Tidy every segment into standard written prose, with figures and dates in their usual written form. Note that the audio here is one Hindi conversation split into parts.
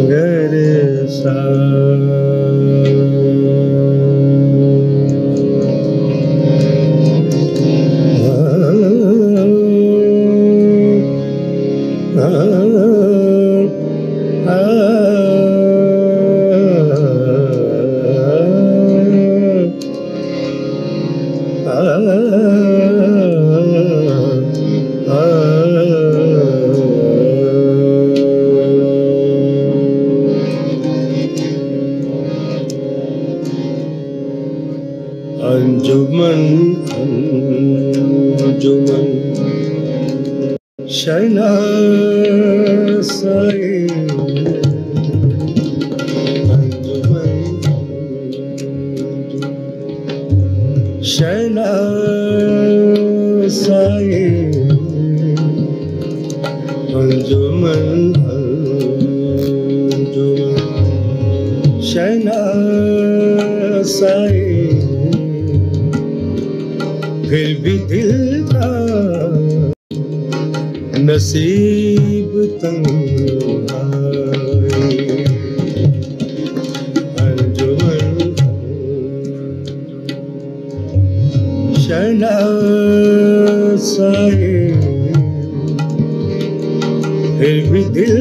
गर सा अंजुमन अंजुमन शहनाज़े अंजुमन शहनाज़े अंजुमन अंजुमन शहनाज़े फिर भी दिल का नसीब तन्हा अंजुमन शहनाज़े फिर भी दिल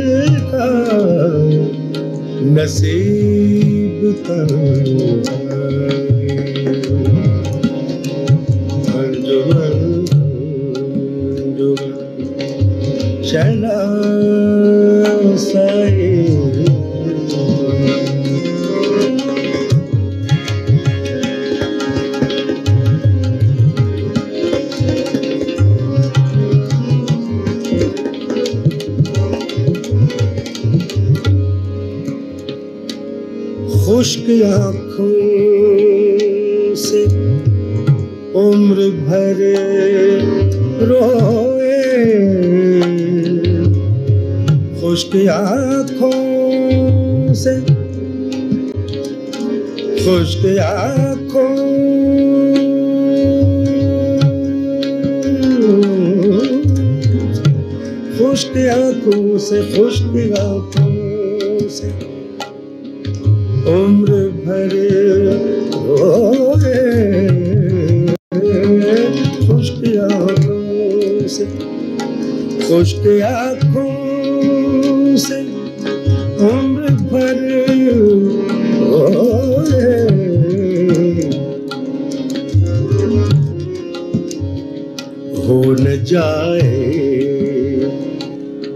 का नसीब तन्हा शहनाज़े खुश्क आँखों से उम्र भर रोए खुश्क आँखों से खुश्क आँखों खुश्क आँखों से खुश्क आँखों से उम्र भर रोए खुश्क आँखों से खुश्क आँखों से उम्र भर रोए हो न जाए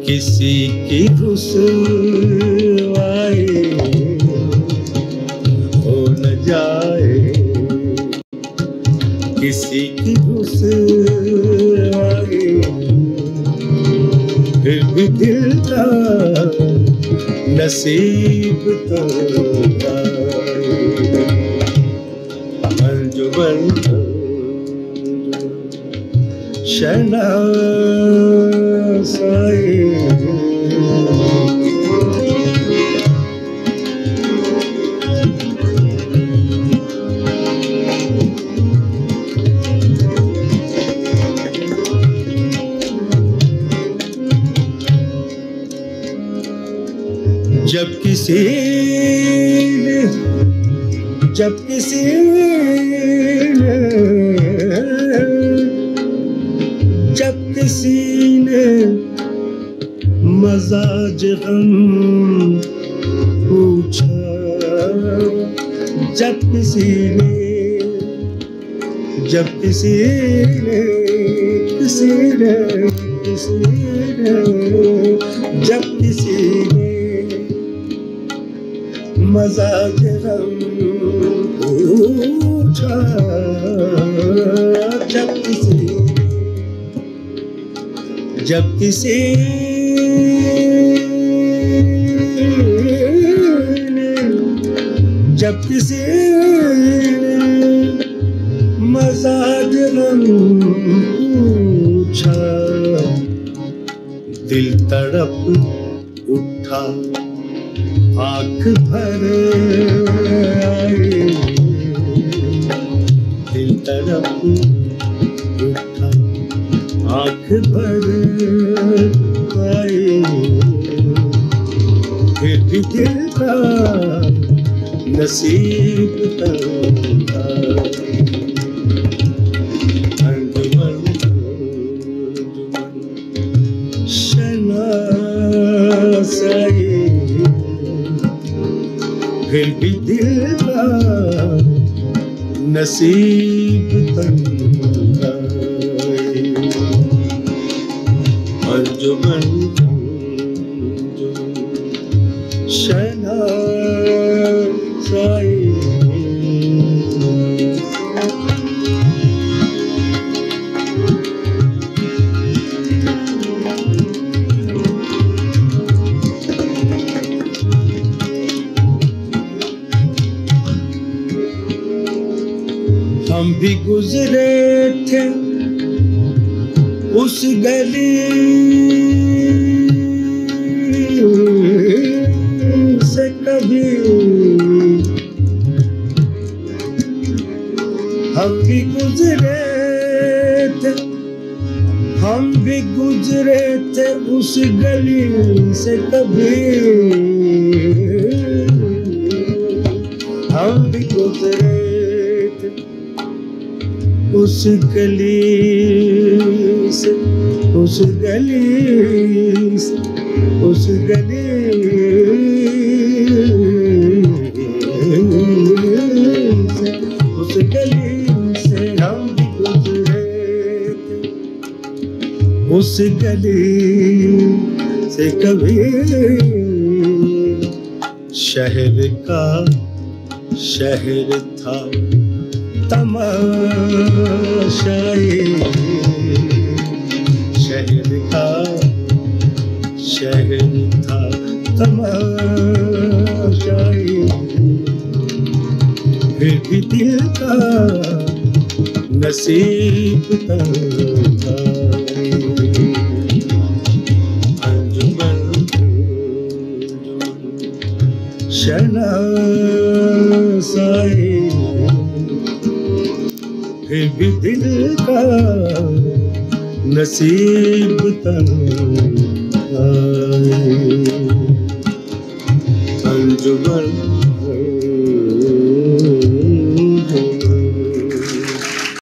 किसी की रुसवाई हो न जाए किसी की रुसवाई फिर भी दिल का नसीब तन्हा अंजुमन शहनाज़े जब किसी ने मज़ाज गम पूछा जब किसी ने मज़ाज गम पूछा जब किसी ने मज़ाज गम पूछा दिल तड़प उठा आँख भर आई दिल तड़प उठा आँख भर आई भी दिल का नसीब तन्हा। अंजुमन शनासाई फिर भी दिल का नसीब तन्हा। अंजुमन शनासाई हम भी गुजरे थे उस गली से कभी, हम भी गुजरे थे, हम भी गुजरे थे उस गली से कभी, हम भी गुजरे थे उस गली से, उस गली से, उस गली से, उस गली से हम भी गुजरे थे, उस गली से कभी। शहर का शहर था तमाशाई, शहर का शहर था तमाशाई फिर भी दिल का नसीब तन्हा। अंजुमन शनासाई फिर भी दिल का नसीब तन्हा। अंजुमन